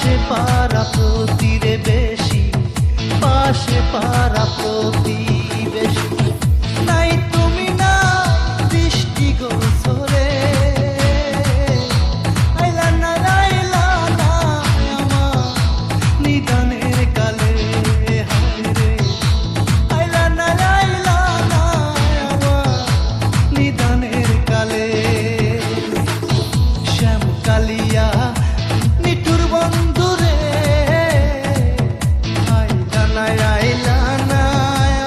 পাশে পারা প্রতিরে বেশি, পাশে পারা প্রতিবেশী নাই তুমি না দৃষ্টি গোচরে। আইলা না আইলা না আমার নিদানের কালে, হায় রে আইলা না আইলা না আমার নিদানের কালে। শ্যামকালিয়া নিঠুর বন্ধুরে, আইলা না আইলা না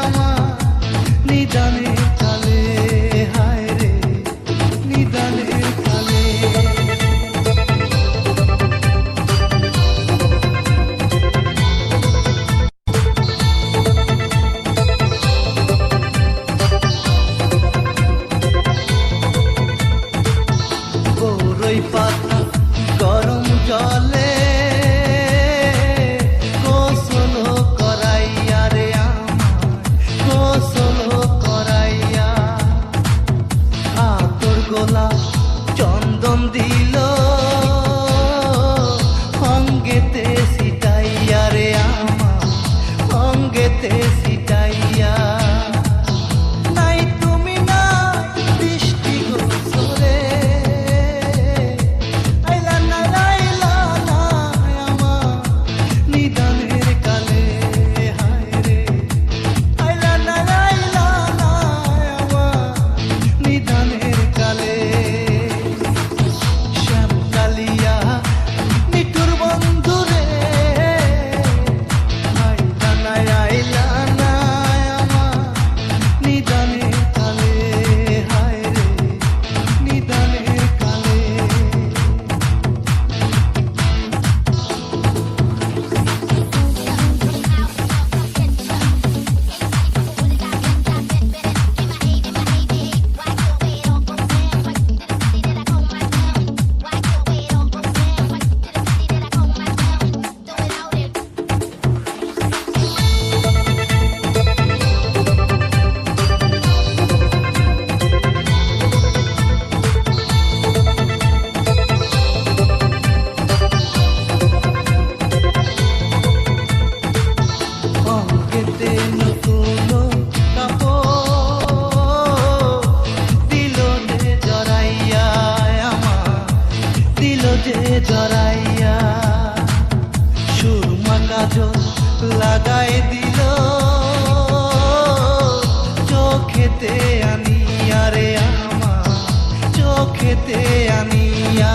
আমার নিদানের কালে, হায় রে নিদানের কালে। বড়ই পাতা গরম জলে গোসল করাইয়া রে আমার, গোসল করাইয়া। আতর গোলাপ চন্দন দিল অঙ্গেতে সিটাইয়া রে আমার, অঙ্গেতে সিটাইয়া। নাই তুমি না দৃষ্টি গোচরে, আইলা না আইলা না আমার নিদানের কালে, হায় রে আইলা না আইলা না আমার নিদানের কালে। শ্যামকালিয়া নিঠুর বন্ধুরে, আইলা না আইলা না আমার নিদানের কালে, হায় রে নিদানের কালে। অঙ্গেতে নতুন কাপড় দিল যে জড়াইয়া আমার, দিল যে জড়াইয়া। সুরমা কাজল লাগাই দিল চোখেতে আনিয়া রে আমার, চোখেতে আনিয়া।